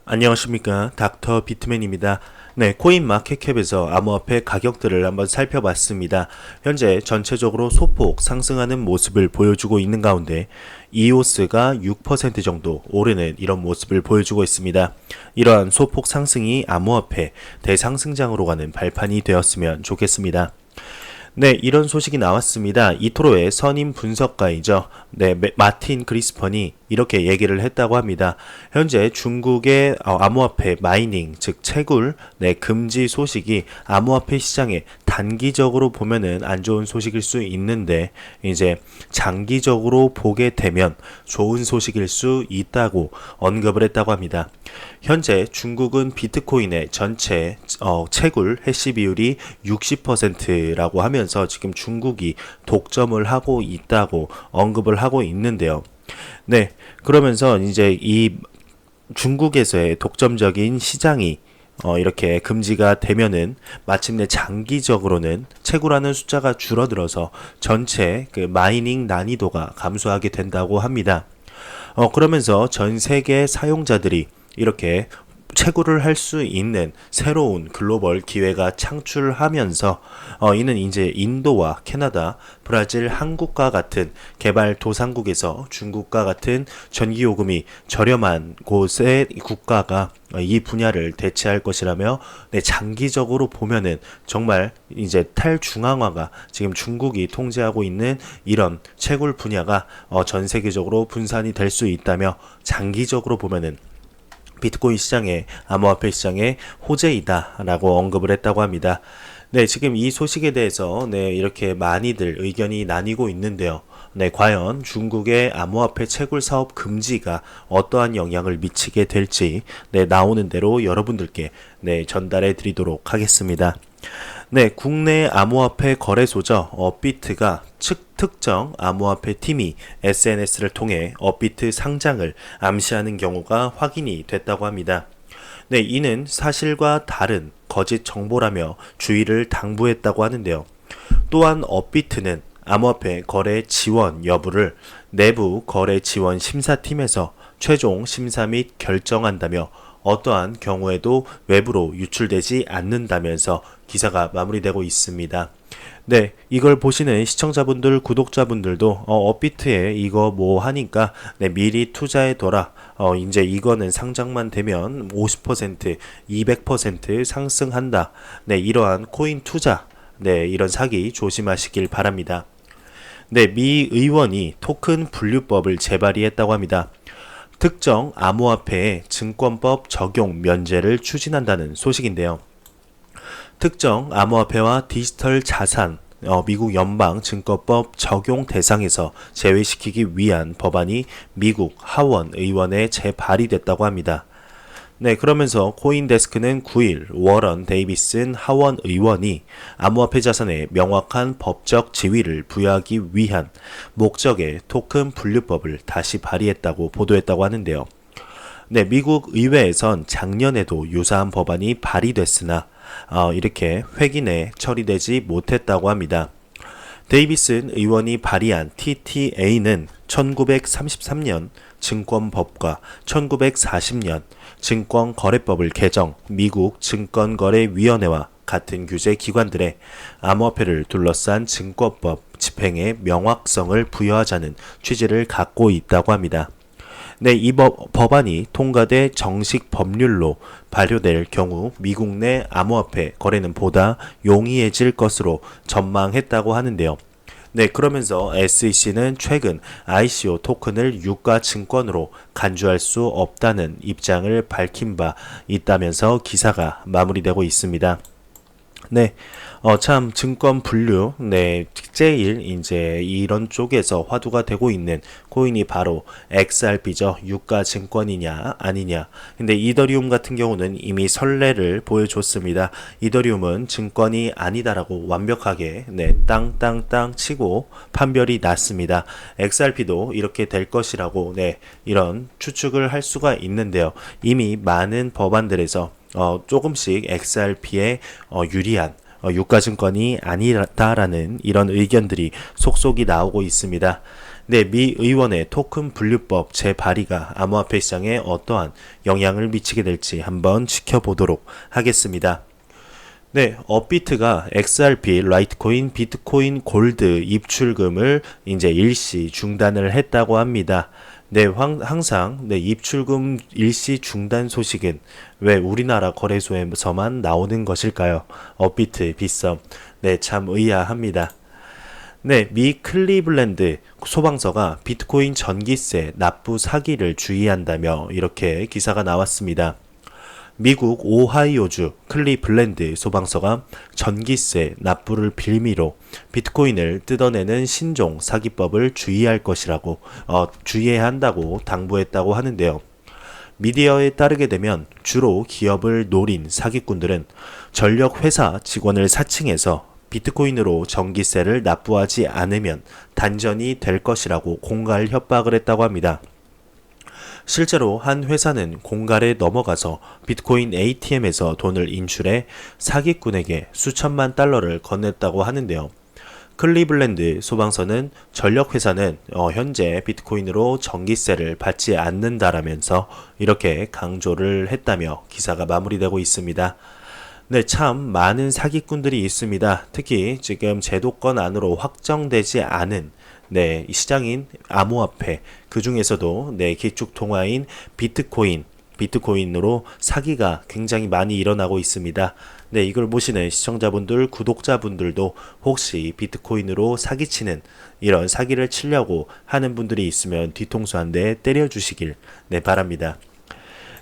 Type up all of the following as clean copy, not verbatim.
안녕하십니까, 닥터 비트맨입니다. 네, 코인마켓캡에서 암호화폐 가격들을 한번 살펴봤습니다. 현재 전체적으로 소폭 상승하는 모습을 보여주고 있는 가운데 이오스가 6% 정도 오르는 이런 모습을 보여주고 있습니다. 이러한 소폭 상승이 암호화폐 대상승장으로 가는 발판이 되었으면 좋겠습니다. 네, 이런 소식이 나왔습니다. 이토로의 선임 분석가이죠. 네, 마틴 그리스펀이 이렇게 얘기를 했다고 합니다. 현재 중국의 암호화폐 마이닝, 즉 채굴, 금지 소식이 암호화폐 시장에 단기적으로 보면은 안 좋은 소식일 수 있는데 이제 장기적으로 보게 되면 좋은 소식일 수 있다고 언급을 했다고 합니다. 현재 중국은 비트코인의 전체 채굴 해시 비율이 60%라고 하면서 지금 중국이 독점을 하고 있다고 언급을 하고 있는데요. 네, 그러면서 이제 이 중국에서의 독점적인 시장이 이렇게 금지가 되면은 마침내 장기적으로는 채굴하는 숫자가 줄어들어서 전체 그 마이닝 난이도가 감소하게 된다고 합니다. 그러면서 전 세계 사용자들이 이렇게 채굴을 할 수 있는 새로운 글로벌 기회가 창출하면서 이는 이제 인도와 캐나다, 브라질, 한국과 같은 개발도상국에서 중국과 같은 전기요금이 저렴한 곳의 국가가 이 분야를 대체할 것이라며 장기적으로 보면은 정말 이제 탈중앙화가 지금 중국이 통제하고 있는 이런 채굴 분야가 전 세계적으로 분산이 될 수 있다며 장기적으로 보면은 비트코인 시장에 암호화폐 시장의 호재이다라고 언급을 했다고 합니다. 네, 지금 이 소식에 대해서 이렇게 많이들 의견이 나뉘고 있는데요. 네, 과연 중국의 암호화폐 채굴 사업 금지가 어떠한 영향을 미치게 될지 나오는 대로 여러분들께 전달해 드리도록 하겠습니다. 네, 국내 암호화폐 거래소죠. 업비트가 특정 암호화폐 팀이 SNS를 통해 업비트 상장을 암시하는 경우가 확인이 됐다고 합니다. 네, 이는 사실과 다른 거짓 정보라며 주의를 당부했다고 하는데요. 또한 업비트는 암호화폐 거래 지원 여부를 내부 거래 지원 심사팀에서 최종 심사 및 결정한다며 어떠한 경우에도 외부로 유출되지 않는다면서 기사가 마무리되고 있습니다. 네, 이걸 보시는 시청자분들, 구독자분들도 업비트에 이거 뭐 하니까 미리 투자해둬라. 이제 이거는 상장만 되면 50%, 200% 상승한다. 네, 이러한 코인 투자, 이런 사기 조심하시길 바랍니다. 네, 미 의원이 토큰 분류법을 재발의했다고 합니다. 특정 암호화폐의 증권법 적용 면제를 추진한다는 소식인데요. 특정 암호화폐와 디지털 자산 미국 연방증권법 적용 대상에서 제외시키기 위한 법안이 미국 하원 의원에 재발의됐다고 합니다. 네, 그러면서 코인데스크는 9일 워런 데이비슨 하원 의원이 암호화폐 자산에 명확한 법적 지위를 부여하기 위한 목적의 토큰 분류법을 다시 발의했다고 보도했다고 하는데요. 네, 미국 의회에선 작년에도 유사한 법안이 발의됐으나 이렇게 회기내 처리되지 못했다고 합니다. 데이비슨 의원이 발의한 TTA는 1933년 증권법과 1940년 증권거래법을 개정, 미국 증권거래위원회와 같은 규제 기관들의 암호화폐를 둘러싼 증권법 집행의 명확성을 부여하자는 취지를 갖고 있다고 합니다. 네, 이 법안이 통과돼 정식 법률로 발효될 경우 미국 내 암호화폐 거래는 보다 용이해질 것으로 전망했다고 하는데요. 네, 그러면서 SEC는 최근 ICO 토큰을 유가 증권으로 간주할 수 없다는 입장을 밝힌 바 있다면서 기사가 마무리되고 있습니다. 네, 참 증권 분류, 제일 이제 이런 쪽에서 화두가 되고 있는 코인이 바로 XRP죠. 유가 증권이냐 아니냐. 근데 이더리움 같은 경우는 이미 선례를 보여줬습니다. 이더리움은 증권이 아니다라고 완벽하게 땅땅땅 치고 판별이 났습니다. XRP도 이렇게 될 것이라고 이런 추측을 할 수가 있는데요. 이미 많은 법안들에서 조금씩 XRP에 유리한 유가증권이 아니다라는 이런 의견들이 속속이 나오고 있습니다. 미 의원의 토큰 분류법 재발의가 암호화폐 시장에 어떠한 영향을 미치게 될지 한번 지켜보도록 하겠습니다. 업비트가 XRP, 라이트코인, 비트코인, 골드 입출금을 이제 일시 중단을 했다고 합니다. 항상 입출금 일시 중단 소식은 왜 우리나라 거래소에서만 나오는 것일까요? 업비트, 빗썸. 참 의아합니다. 미 클리블랜드 소방서가 비트코인 전기세 납부 사기를 주의한다며 이렇게 기사가 나왔습니다. 미국 오하이오주 클리블랜드 소방서가 전기세 납부를 빌미로 비트코인을 뜯어내는 신종 사기법을 주의해야 한다고 당부했다고 하는데요. 미디어에 따르게 되면 주로 기업을 노린 사기꾼들은 전력 회사 직원을 사칭해서 비트코인으로 전기세를 납부하지 않으면 단전이 될 것이라고 공갈 협박을 했다고 합니다. 실제로 한 회사는 공갈에 넘어가서 비트코인 ATM에서 돈을 인출해 사기꾼에게 수천만 달러를 건넸다고 하는데요. 클리블랜드 소방서는 전력회사는 현재 비트코인으로 전기세를 받지 않는다라면서 이렇게 강조를 했다며 기사가 마무리되고 있습니다. 참 많은 사기꾼들이 있습니다. 특히 지금 제도권 안으로 확정되지 않은 이 시장인 암호화폐, 그 중에서도 기축통화인 비트코인으로 사기가 굉장히 많이 일어나고 있습니다. 이걸 보시는 시청자분들, 구독자분들도 혹시 비트코인으로 사기치는 이런 사기를 치려고 하는 분들이 있으면 뒤통수 한 대 때려주시길 바랍니다.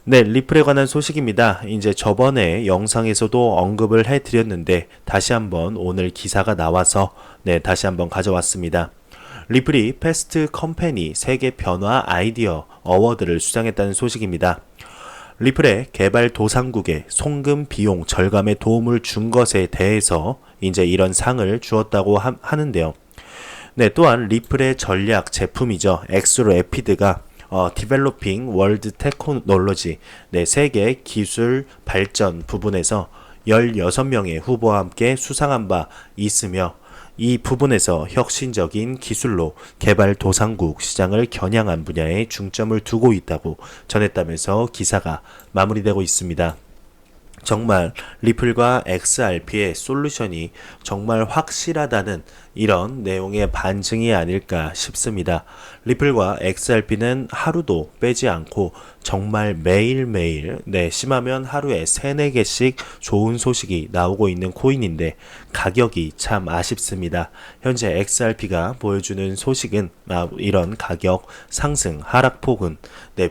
리플에 관한 소식입니다. 이제 저번에 영상에서도 언급을 해드렸는데 다시 한번 오늘 기사가 나와서 다시 한번 가져왔습니다. 리플이 패스트 컴퍼니 세계 변화 아이디어 어워드를 수상했다는 소식입니다. 리플의 개발 도상국에 송금 비용 절감에 도움을 준 것에 대해서 이제 이런 상을 주었다고 하는데요. 또한 리플의 전략 제품이죠. 엑스로에피드가 Developing World Technology 세계 기술 발전 부분에서 16명의 후보와 함께 수상한 바 있으며 이 부분에서 혁신적인 기술로 개발 도상국 시장을 겨냥한 분야에 중점을 두고 있다고 전했다면서 기사가 마무리되고 있습니다. 정말 리플과 XRP의 솔루션이 정말 확실하다는 이런 내용의 반증이 아닐까 싶습니다. 리플과 XRP는 하루도 빼지 않고 정말 매일매일 심하면 하루에 3-4개씩 좋은 소식이 나오고 있는 코인인데 가격이 참 아쉽습니다. 현재 XRP가 보여주는 소식은 이런 가격 상승 하락폭은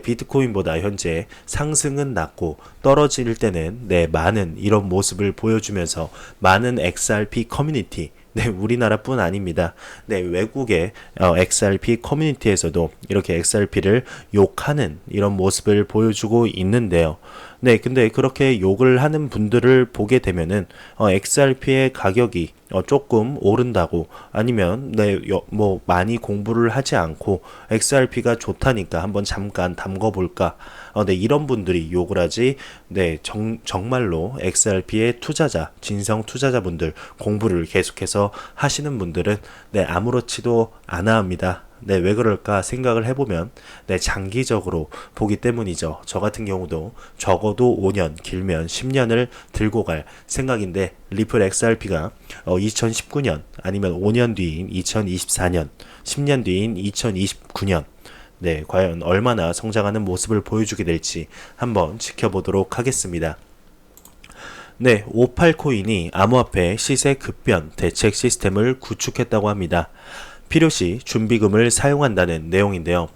비트코인보다 현재 상승은 낮고 떨어질 때는 많은 이런 모습을 보여주면서 많은 XRP 커뮤니티 우리나라뿐 아닙니다. 외국의 XRP 커뮤니티에서도 이렇게 XRP를 욕하는 이런 모습을 보여주고 있는데요. 근데 그렇게 욕을 하는 분들을 보게 되면은 XRP의 가격이 조금 오른다고 아니면 뭐 많이 공부를 하지 않고 XRP가 좋다니까 한번 잠깐 담궈볼까 이런 분들이 욕을 하지 정말로 XRP의 투자자 진성 투자자분들 공부를 계속해서 하시는 분들은 아무렇지도 않아 합니다. 왜 그럴까 생각을 해보면 장기적으로 보기 때문이죠. 저 같은 경우도 적어도 5년 길면 10년을 들고 갈 생각인데 리플 XRP가 2019년 아니면 5년 뒤인 2024년 10년 뒤인 2029년 과연 얼마나 성장하는 모습을 보여주게 될지 한번 지켜보도록 하겠습니다. 58코인이 암호화폐 시세 급변 대책 시스템을 구축했다고 합니다. 필요시 준비금을 사용한다는 내용인데요.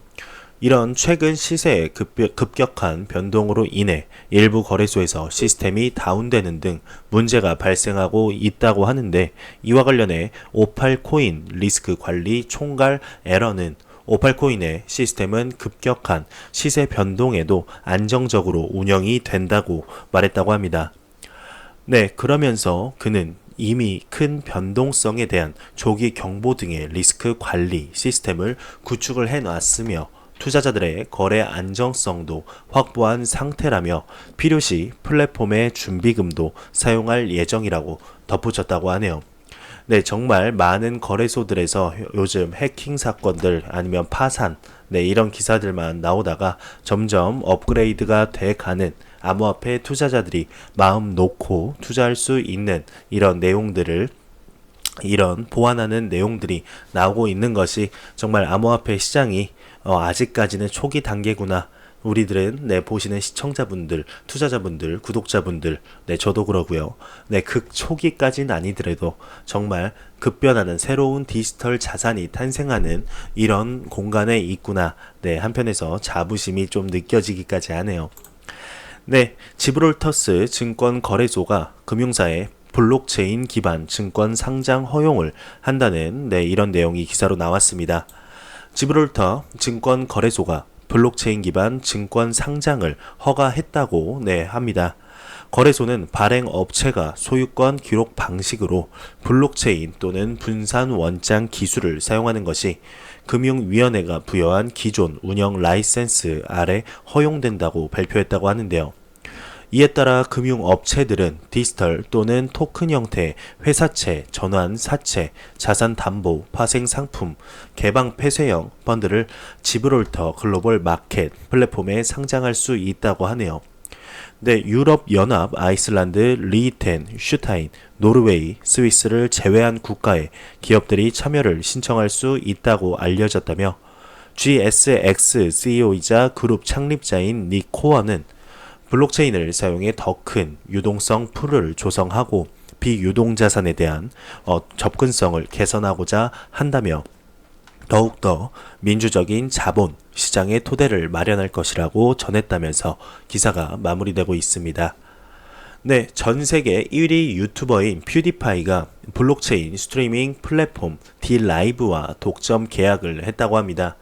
이런 최근 시세의 급격한 변동으로 인해 일부 거래소에서 시스템이 다운되는 등 문제가 발생하고 있다고 하는데 이와 관련해 58코인 리스크 관리 총괄 에러는 58코인의 시스템은 급격한 시세 변동에도 안정적으로 운영이 된다고 말했다고 합니다. 그러면서 그는 이미 큰 변동성에 대한 조기 경보 등의 리스크 관리 시스템을 구축을 해놨으며 투자자들의 거래 안정성도 확보한 상태라며 필요시 플랫폼의 준비금도 사용할 예정이라고 덧붙였다고 하네요. 네, 정말 많은 거래소들에서 요즘 해킹 사건들 아니면 파산, 네, 이런 기사들만 나오다가 점점 업그레이드가 돼 가는 암호화폐 투자자들이 마음 놓고 투자할 수 있는 이런 내용들을 이런 보완하는 내용들이 나오고 있는 것이 정말 암호화폐 시장이 아직까지는 초기 단계구나. 우리들은 네, 보시는 시청자분들, 투자자분들, 구독자분들, 네, 저도 그러고요. 네, 극 초기까지는 아니더라도 정말 급변하는 새로운 디지털 자산이 탄생하는 이런 공간에 있구나. 네, 한편에서 자부심이 좀 느껴지기까지 하네요. 네, 지브롤터스 증권거래소가 금융사에 블록체인 기반 증권 상장 허용을 한다는 네, 이런 내용이 기사로 나왔습니다. 지브롤터 증권거래소가 블록체인 기반 증권 상장을 허가했다고 네, 합니다. 거래소는 발행 업체가 소유권 기록 방식으로 블록체인 또는 분산 원장 기술을 사용하는 것이 금융위원회가 부여한 기존 운영 라이센스 아래 허용된다고 발표했다고 하는데요. 이에 따라 금융업체들은 디지털 또는 토큰 형태의 회사채, 전환, 사채, 자산 담보, 파생 상품, 개방 폐쇄형 펀드를 지브롤터 글로벌 마켓 플랫폼에 상장할 수 있다고 하네요. 네, 유럽연합, 아이슬란드, 리히텐, 슈타인, 노르웨이, 스위스를 제외한 국가에 기업들이 참여를 신청할 수 있다고 알려졌다며 GSX CEO이자 그룹 창립자인 닉 코어는 블록체인을 사용해 더 큰 유동성 풀을 조성하고 비유동 자산에 대한 접근성을 개선하고자 한다며 더욱더 민주적인 자본 시장의 토대를 마련할 것이라고 전했다면서 기사가 마무리되고 있습니다. 네, 전 세계 1위 유튜버인 퓨디파이가 블록체인 스트리밍 플랫폼 D-Live와 독점 계약을 했다고 합니다.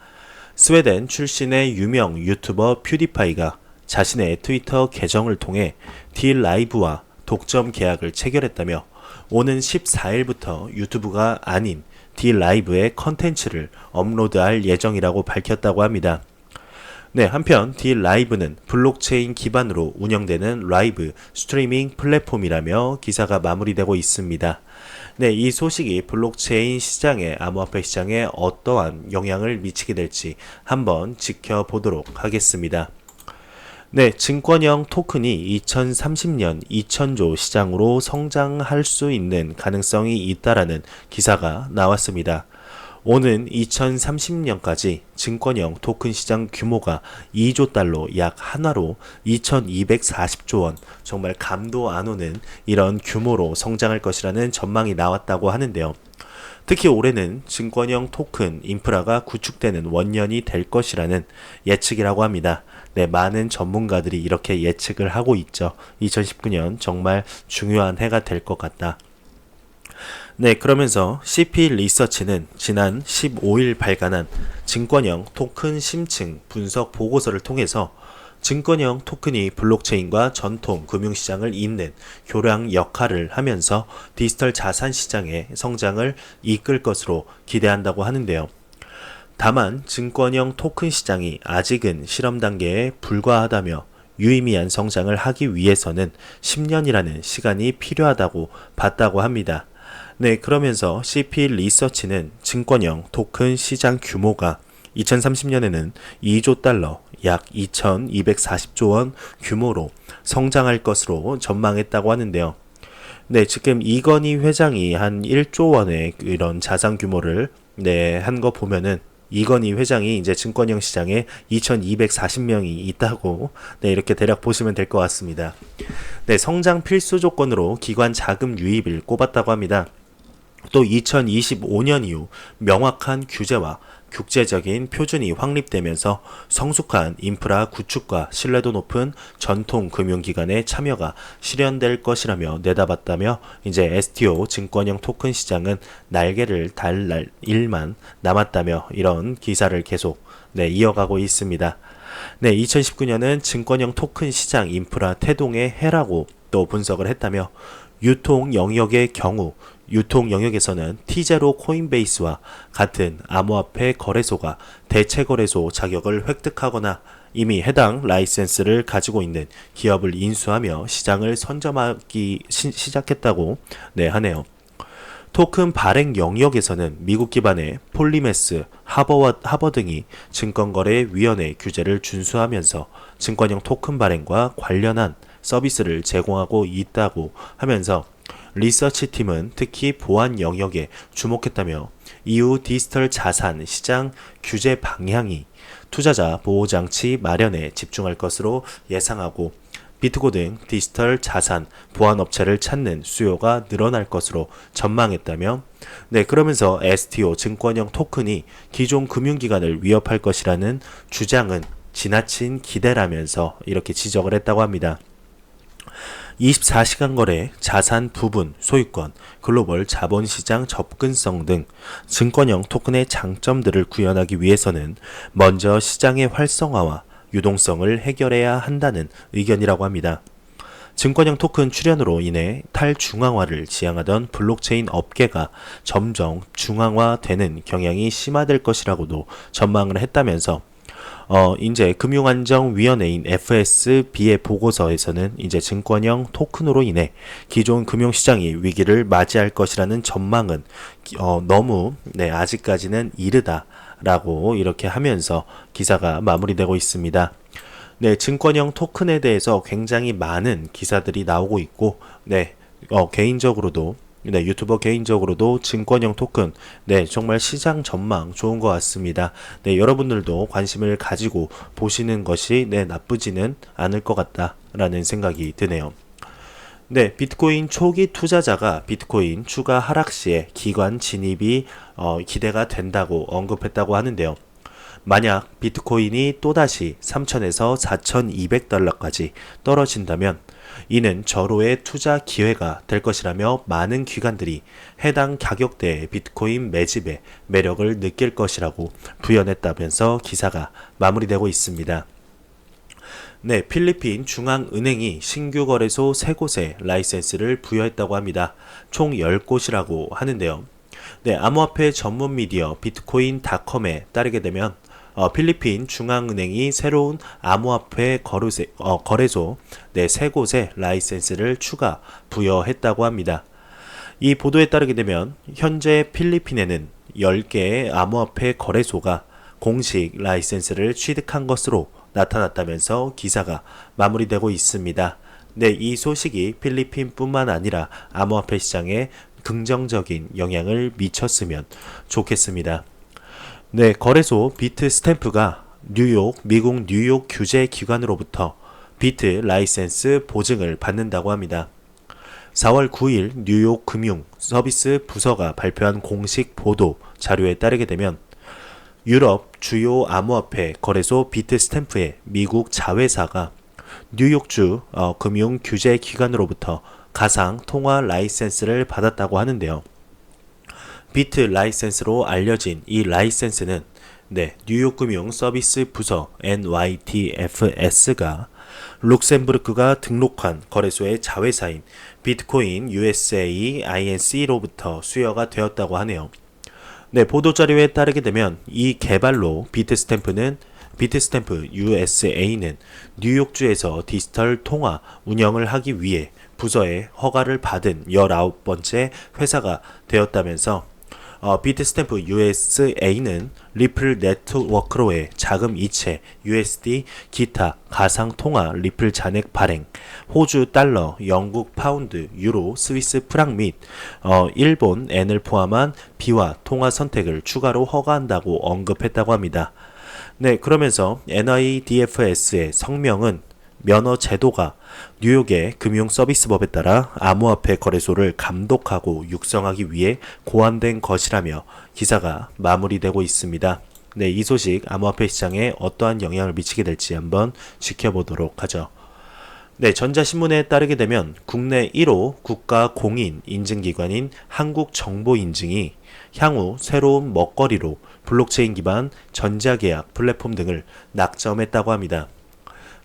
스웨덴 출신의 유명 유튜버 퓨디파이가 자신의 트위터 계정을 통해 D-Live와 독점 계약을 체결했다며 오는 14일부터 유튜브가 아닌 D-Live의 컨텐츠를 업로드할 예정이라고 밝혔다고 합니다. 네, 한편 D-Live는 블록체인 기반으로 운영되는 라이브 스트리밍 플랫폼이라며 기사가 마무리되고 있습니다. 네, 이 소식이 블록체인 시장에, 암호화폐 시장에 어떠한 영향을 미치게 될지 한번 지켜보도록 하겠습니다. 네, 증권형 토큰이 2030년 2000조 시장으로 성장할 수 있는 가능성이 있다라는 기사가 나왔습니다. 오는 2030년까지 증권형 토큰 시장 규모가 2조 달러 약 한화로 2240조 원, 정말 감도 안 오는 이런 규모로 성장할 것이라는 전망이 나왔다고 하는데요. 특히 올해는 증권형 토큰 인프라가 구축되는 원년이 될 것이라는 예측이라고 합니다. 네, 많은 전문가들이 이렇게 예측을 하고 있죠. 2019년 정말 중요한 해가 될 것 같다. 네, 그러면서 CP 리서치는 지난 15일 발간한 증권형 토큰 심층 분석 보고서를 통해서 증권형 토큰이 블록체인과 전통 금융시장을 잇는 교량 역할을 하면서 디지털 자산 시장의 성장을 이끌 것으로 기대한다고 하는데요. 다만 증권형 토큰 시장이 아직은 실험 단계에 불과하다며 유의미한 성장을 하기 위해서는 10년이라는 시간이 필요하다고 봤다고 합니다. 네, 그러면서 CP 리서치는 증권형 토큰 시장 규모가 2030년에는 2조 달러, 약 2240조 원 규모로 성장할 것으로 전망했다고 하는데요. 네, 지금 이건희 회장이 한 1조 원의 이런 자산 규모를 한 거 보면은 이건희 회장이 이제 증권형 시장에 2240명이 있다고 이렇게 대략 보시면 될 것 같습니다. 네, 성장 필수 조건으로 기관 자금 유입을 꼽았다고 합니다. 또 2025년 이후 명확한 규제와 국제적인 표준이 확립되면서 성숙한 인프라 구축과 신뢰도 높은 전통 금융기관의 참여가 실현될 것이라며 내다봤다며 이제 STO 증권형 토큰 시장은 날개를 달 일만 남았다며 이런 기사를 계속 이어가고 있습니다. 네, 2019년은 증권형 토큰 시장 인프라 태동의 해라고 또 분석을 했다며 유통 영역의 경우 유통 영역에서는 T0 코인베이스와 같은 암호화폐 거래소가 대체 거래소 자격을 획득하거나 이미 해당 라이센스를 가지고 있는 기업을 인수하며 시장을 선점하기 시작했다고 하네요. 토큰 발행 영역에서는 미국 기반의 폴리메스, 하버 등이 증권거래위원회 규제를 준수하면서 증권형 토큰 발행과 관련한 서비스를 제공하고 있다고 하면서 리서치팀은 특히 보안 영역에 주목했다며 이후 디지털 자산 시장 규제 방향이 투자자 보호장치 마련에 집중할 것으로 예상하고 비트코 등 디지털 자산 보안 업체를 찾는 수요가 늘어날 것으로 전망했다며 그러면서 STO 증권형 토큰이 기존 금융기관을 위협할 것이라는 주장은 지나친 기대라면서 이렇게 지적을 했다고 합니다. 24시간 거래, 자산 부분, 소유권, 글로벌 자본시장 접근성 등 증권형 토큰의 장점들을 구현하기 위해서는 먼저 시장의 활성화와 유동성을 해결해야 한다는 의견이라고 합니다. 증권형 토큰 출현으로 인해 탈중앙화를 지향하던 블록체인 업계가 점점 중앙화되는 경향이 심화될 것이라고도 전망을 했다면서 이제 금융안정위원회인 FSB의 보고서에서는 이제 증권형 토큰으로 인해 기존 금융시장이 위기를 맞이할 것이라는 전망은 너무 아직까지는 이르다라고 이렇게 하면서 기사가 마무리되고 있습니다. 증권형 토큰에 대해서 굉장히 많은 기사들이 나오고 있고, 개인적으로도 유튜버 개인적으로도 증권형 토큰, 정말 시장 전망 좋은 것 같습니다. 여러분들도 관심을 가지고 보시는 것이 나쁘지는 않을 것 같다라는 생각이 드네요. 비트코인 초기 투자자가 비트코인 추가 하락 시에 기관 진입이 기대가 된다고 언급했다고 하는데요. 만약 비트코인이 또다시 3,000에서 4,200달러까지 떨어진다면 이는 절호의 투자 기회가 될 것이라며 많은 기관들이 해당 가격대의 비트코인 매집의 매력을 느낄 것이라고 부연했다면서 기사가 마무리되고 있습니다. 필리핀 중앙은행이 신규 거래소 3곳에 라이센스를 부여했다고 합니다. 총 10곳이라고 하는데요. 암호화폐 전문 미디어 비트코인닷컴에 따르게 되면 필리핀 중앙은행이 새로운 암호화폐 거래소 3곳에 라이센스를 추가 부여했다고 합니다. 이 보도에 따르게 되면 현재 필리핀에는 10개의 암호화폐 거래소가 공식 라이센스를 취득한 것으로 나타났다면서 기사가 마무리되고 있습니다. 이 소식이 필리핀뿐만 아니라 암호화폐 시장에 긍정적인 영향을 미쳤으면 좋겠습니다. 거래소 비트 스탬프가 미국 뉴욕 규제 기관으로부터 비트 라이센스 보증을 받는다고 합니다. 4월 9일 뉴욕 금융 서비스 부서가 발표한 공식 보도 자료에 따르게 되면 유럽 주요 암호화폐 거래소 비트 스탬프의 미국 자회사가 뉴욕주 금융 규제 기관으로부터 가상 통화 라이센스를 받았다고 하는데요. 비트 라이센스로 알려진 이 라이센스는 뉴욕 금융 서비스 부서 NYTFS가 룩셈부르크가 등록한 거래소의 자회사인 비트코인 USA INC로부터 수여가 되었다고 하네요. 보도자료에 따르게 되면 이 개발로 비트스탬프 USA는 뉴욕주에서 디지털 통화 운영을 하기 위해 부서의 허가를 받은 19번째 회사가 되었다면서 비트스탬프 USA는 리플 네트워크로의 자금 이체, USD, 기타, 가상통화, 리플 잔액 발행, 호주 달러, 영국 파운드, 유로, 스위스 프랑 및 일본 엔을 포함한 비화 통화 선택을 추가로 허가한다고 언급했다고 합니다. 그러면서 NYDFS의 성명은 면허 제도가 뉴욕의 금융서비스법에 따라 암호화폐 거래소를 감독하고 육성하기 위해 고안된 것이라며 기사가 마무리되고 있습니다. 이 소식 암호화폐 시장에 어떠한 영향을 미치게 될지 한번 지켜보도록 하죠. 전자신문에 따르게 되면 국내 1호 국가공인 인증기관인 한국정보인증이 향후 새로운 먹거리로 블록체인 기반 전자계약 플랫폼 등을 낙점했다고 합니다.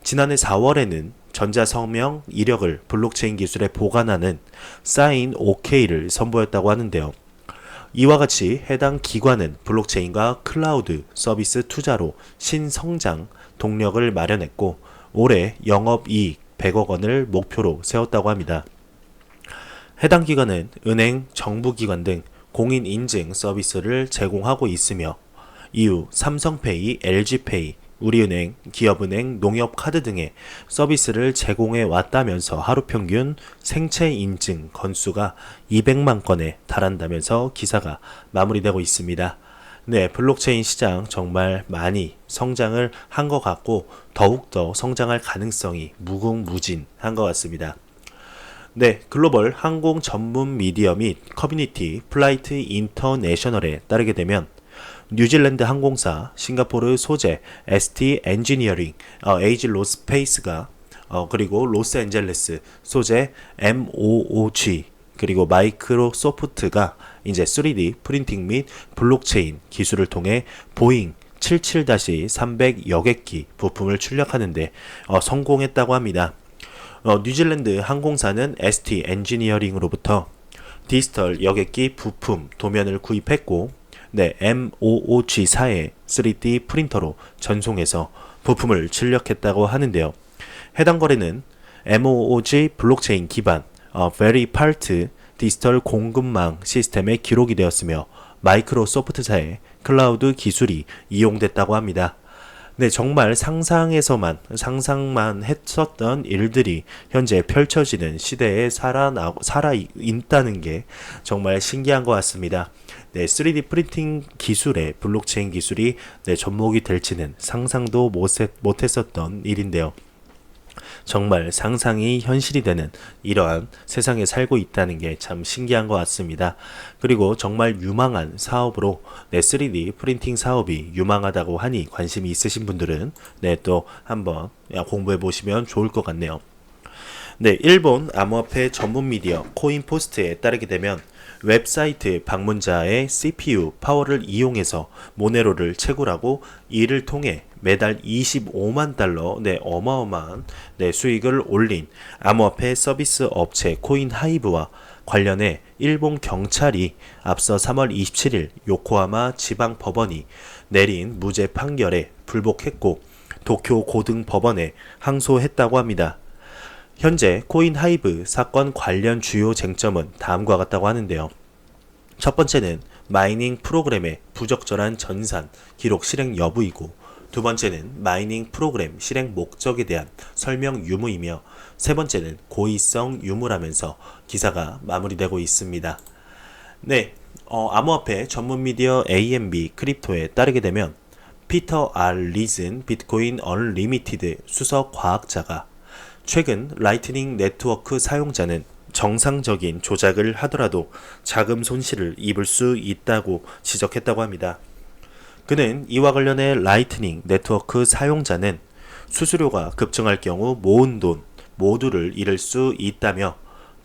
지난해 4월에는 전자서명 이력을 블록체인 기술에 보관하는 사인 OK를 선보였다고 하는데요. 이와 같이 해당 기관은 블록체인과 클라우드 서비스 투자로 신성장 동력을 마련했고 올해 영업이익 100억 원을 목표로 세웠다고 합니다. 해당 기관은 은행, 정부기관 등 공인인증 서비스를 제공하고 있으며 이후 삼성페이, LG페이, 우리은행, 기업은행, 농협카드 등의 서비스를 제공해 왔다면서 하루 평균 생체 인증 건수가 200만 건에 달한다면서 기사가 마무리되고 있습니다. 네, 블록체인 시장 정말 많이 성장을 한 것 같고 더욱더 성장할 가능성이 무궁무진한 것 같습니다. 네, 글로벌 항공 전문 미디어 및 커뮤니티 플라이트 인터내셔널에 따르게 되면 뉴질랜드 항공사, 싱가포르 소재 ST 엔지니어링, 에이즐로스페이스가 그리고 로스앤젤레스 소재 MOOG 그리고 마이크로소프트가 이제 3D 프린팅 및 블록체인 기술을 통해 보잉 77-300 여객기 부품을 출력하는데 성공했다고 합니다. 뉴질랜드 항공사는 ST 엔지니어링으로부터 디지털 여객기 부품 도면을 구입했고 네, MOOG사의 3D 프린터로 전송해서 부품을 출력했다고 하는데요. 해당 거래는 MOOG 블록체인 기반 베리파트 디지털 공급망 시스템에 기록이 되었으며 마이크로소프트사의 클라우드 기술이 이용됐다고 합니다. 네, 정말 상상만 했었던 일들이 현재 펼쳐지는 시대에 살아 있다는 게 정말 신기한 것 같습니다. 네, 3D 프린팅 기술에 블록체인 기술이 접목이 될지는 상상도 못했었던 일인데요. 정말 상상이 현실이 되는 이러한 세상에 살고 있다는 게 참 신기한 것 같습니다. 그리고 정말 유망한 사업으로 3D 프린팅 사업이 유망하다고 하니 관심이 있으신 분들은 또 한번 공부해 보시면 좋을 것 같네요. 네, 일본 암호화폐 전문 미디어 코인포스트에 따르게 되면 웹사이트 방문자의 CPU 파워를 이용해서 모네로를 채굴하고 이를 통해 매달 25만 달러 어마어마한 수익을 올린 암호화폐 서비스 업체 코인하이브와 관련해 일본 경찰이 앞서 3월 27일 요코하마 지방법원이 내린 무죄 판결에 불복했고 도쿄 고등법원에 항소했다고 합니다. 현재 코인하이브 사건 관련 주요 쟁점은 다음과 같다고 하는데요. 첫 번째는 마이닝 프로그램의 부적절한 전산, 기록 실행 여부이고 두 번째는 마이닝 프로그램 실행 목적에 대한 설명 유무이며 세 번째는 고의성 유무라면서 기사가 마무리되고 있습니다. 네, 암호화폐 전문 미디어 AMB 크립토에 따르게 되면 피터 R. 리슨 비트코인 언리미티드 수석 과학자가 최근 라이트닝 네트워크 사용자는 정상적인 조작을 하더라도 자금 손실을 입을 수 있다고 지적했다고 합니다. 그는 이와 관련해 라이트닝 네트워크 사용자는 수수료가 급증할 경우 모은 돈 모두를 잃을 수 있다며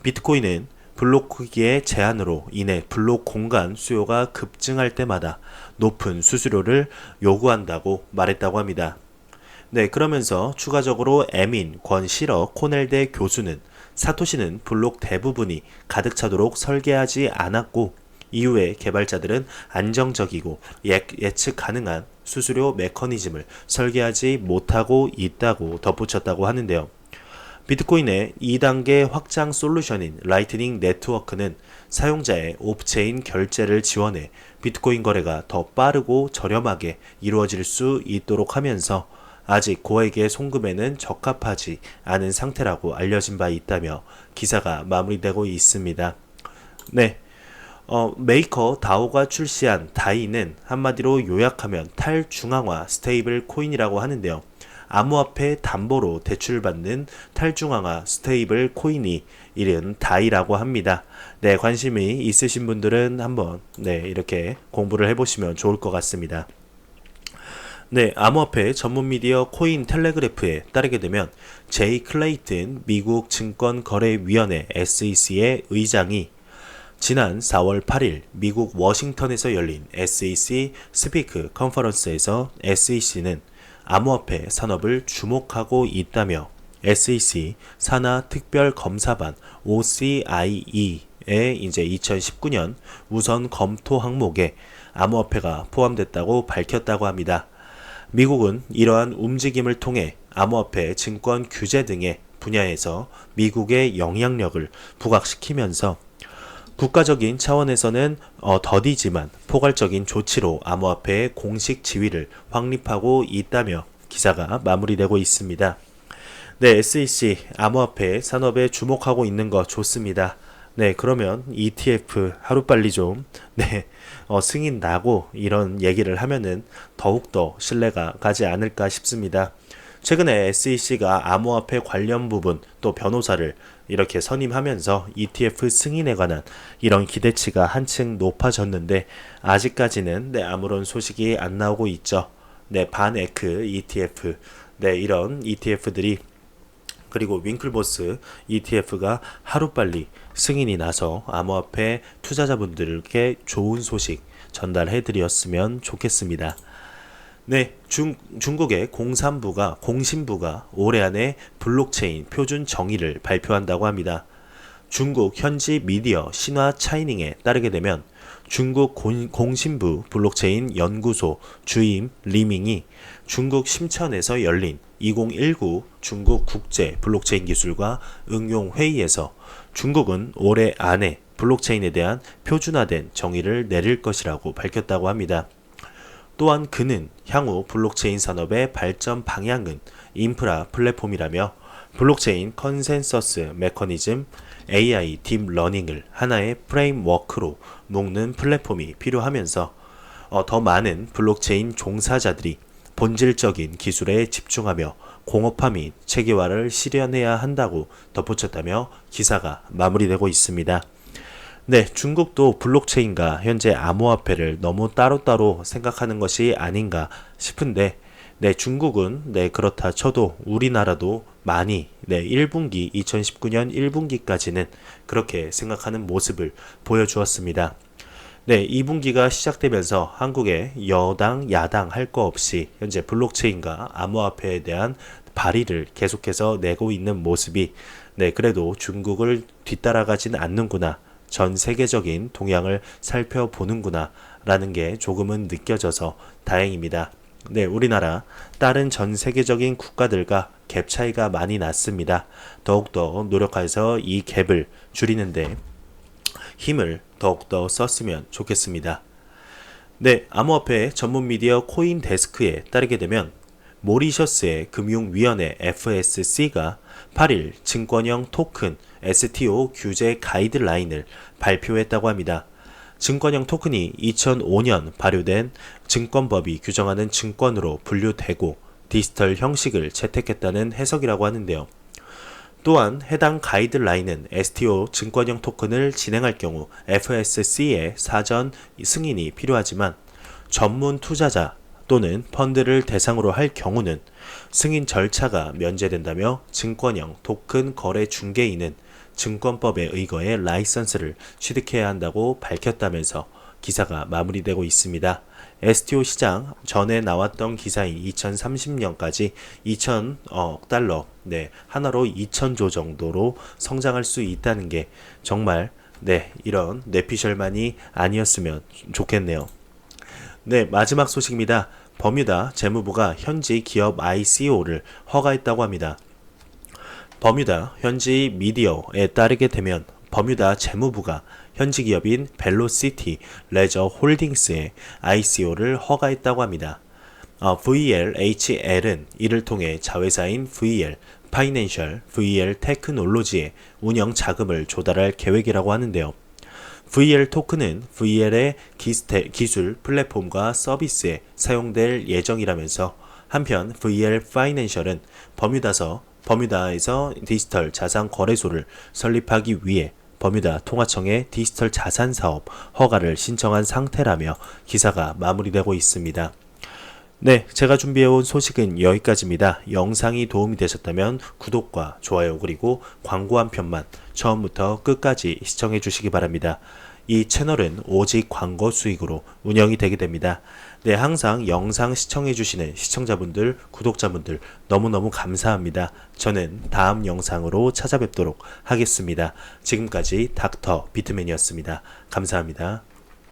비트코인은 블록 크기의 제한으로 인해 블록 공간 수요가 급증할 때마다 높은 수수료를 요구한다고 말했다고 합니다. 네, 그러면서 추가적으로 에민 권시러 코넬대 교수는 사토시는 블록 대부분이 가득 차도록 설계하지 않았고 이후에 개발자들은 안정적이고 예측 가능한 수수료 메커니즘을 설계하지 못하고 있다고 덧붙였다고 하는데요. 비트코인의 2단계 확장 솔루션인 라이트닝 네트워크는 사용자의 오프체인 결제를 지원해 비트코인 거래가 더 빠르고 저렴하게 이루어질 수 있도록 하면서 아직 고액의 송금에는 적합하지 않은 상태라고 알려진 바 있다며 기사가 마무리되고 있습니다. 네, 메이커 다오가 출시한 다이는 한마디로 요약하면 탈중앙화 스테이블 코인이라고 하는데요. 암호화폐 담보로 대출받는 탈중앙화 스테이블 코인이 이른 다이라고 합니다. 네, 관심이 있으신 분들은 한번 이렇게 공부를 해보시면 좋을 것 같습니다. 네, 암호화폐 전문 미디어 코인 텔레그래프에 따르게 되면 제이 클레이튼 미국 증권거래위원회 SEC의 의장이 지난 4월 8일 미국 워싱턴에서 열린 SEC 스피크 컨퍼런스에서 SEC는 암호화폐 산업을 주목하고 있다며 SEC 산하특별검사반 OCIE의 이제 2019년 우선 검토 항목에 암호화폐가 포함됐다고 밝혔다고 합니다. 미국은 이러한 움직임을 통해 암호화폐 증권 규제 등의 분야에서 미국의 영향력을 부각시키면서 국가적인 차원에서는 더디지만 포괄적인 조치로 암호화폐의 공식 지위를 확립하고 있다며 기사가 마무리되고 있습니다. 네, SEC 암호화폐 산업에 주목하고 있는 거 좋습니다. 네, 그러면 ETF 하루빨리 좀 승인 나고 이런 얘기를 하면은 더욱더 신뢰가 가지 않을까 싶습니다. 최근에 SEC가 암호화폐 관련 부분 또 변호사를 이렇게 선임하면서 ETF 승인에 관한 이런 기대치가 한층 높아졌는데 아직까지는 아무런 소식이 안 나오고 있죠. 반에크 ETF 이런 ETF들이 그리고 윙클보스 ETF가 하루빨리 승인이 나서 암호화폐 투자자분들께 좋은 소식 전달해 드렸으면 좋겠습니다. 중국의 공신부가 올해 안에 블록체인 표준 정의를 발표한다고 합니다. 중국 현지 미디어 신화 차이닝에 따르게 되면 중국 공신부 블록체인 연구소 주임 리밍이 중국 심천에서 열린 2019 중국 국제 블록체인 기술과 응용 회의에서 중국은 올해 안에 블록체인에 대한 표준화된 정의를 내릴 것이라고 밝혔다고 합니다. 또한 그는 향후 블록체인 산업의 발전 방향은 인프라 플랫폼이라며 블록체인 컨센서스 메커니즘 AI 딥러닝을 하나의 프레임워크로 묶는 플랫폼이 필요하면서 더 많은 블록체인 종사자들이 본질적인 기술에 집중하며 공업화 및 체계화를 실현해야 한다고 덧붙였다며 기사가 마무리되고 있습니다. 중국도 블록체인과 현재 암호화폐를 너무 따로따로 생각하는 것이 아닌가 싶은데 중국은 그렇다 쳐도 우리나라도 많이 1분기 2019년 1분기까지는 그렇게 생각하는 모습을 보여주었습니다. 2분기가 시작되면서 한국의 여당, 야당 할 거 없이 현재 블록체인과 암호화폐에 대한 발의를 계속해서 내고 있는 모습이 그래도 중국을 뒤따라가진 않는구나. 전 세계적인 동향을 살펴보는구나 라는 게 조금은 느껴져서 다행입니다. 우리나라 다른 전 세계적인 국가들과 갭 차이가 많이 났습니다. 더욱더 노력해서 이 갭을 줄이는데 힘을 더욱더 썼으면 좋겠습니다. 암호화폐 전문 미디어 코인데스크에 따르게 되면 모리셔스의 금융위원회 FSC가 8일 증권형 토큰 STO 규제 가이드라인을 발표했다고 합니다. 증권형 토큰이 2005년 발효된 증권법이 규정하는 증권으로 분류되고 디지털 형식을 채택했다는 해석이라고 하는데요. 또한 해당 가이드라인은 STO 증권형 토큰을 진행할 경우 FSC의 사전 승인이 필요하지만 전문 투자자 또는 펀드를 대상으로 할 경우는 승인 절차가 면제된다며 증권형 토큰 거래 중개인은 증권법에 의거해 라이선스를 취득해야 한다고 밝혔다면서 기사가 마무리되고 있습니다. STO 시장 전에 나왔던 기사인 2030년까지 2천억 달러, 하나로 2천조 정도로 성장할 수 있다는 게 정말 이런 뇌피셜만이 아니었으면 좋겠네요. 마지막 소식입니다. 버뮤다 재무부가 현지 기업 ICO를 허가했다고 합니다. 버뮤다 현지 미디어에 따르게 되면 버뮤다 재무부가 현지 기업인 벨로시티 레저 홀딩스의 ICO를 허가했다고 합니다. VLHL은 이를 통해 자회사인 VL 파이낸셜, VL 테크놀로지에 운영 자금을 조달할 계획이라고 하는데요. VL 토큰은 VL의 기술 플랫폼과 서비스에 사용될 예정이라면서 한편 VL 파이낸셜은 버뮤다에서 디지털 자산 거래소를 설립하기 위해 버뮤다 통화청에 디지털 자산 사업 허가를 신청한 상태라며 기사가 마무리되고 있습니다. 제가 준비해온 소식은 여기까지입니다. 영상이 도움이 되셨다면 구독과 좋아요 그리고 광고 한 편만 처음부터 끝까지 시청해 주시기 바랍니다. 이 채널은 오직 광고 수익으로 운영이 되게 됩니다. 항상 영상 시청해 주시는 시청자분들, 구독자분들 너무너무 감사합니다. 저는 다음 영상으로 찾아뵙도록 하겠습니다. 지금까지 닥터 비트맨이었습니다. 감사합니다.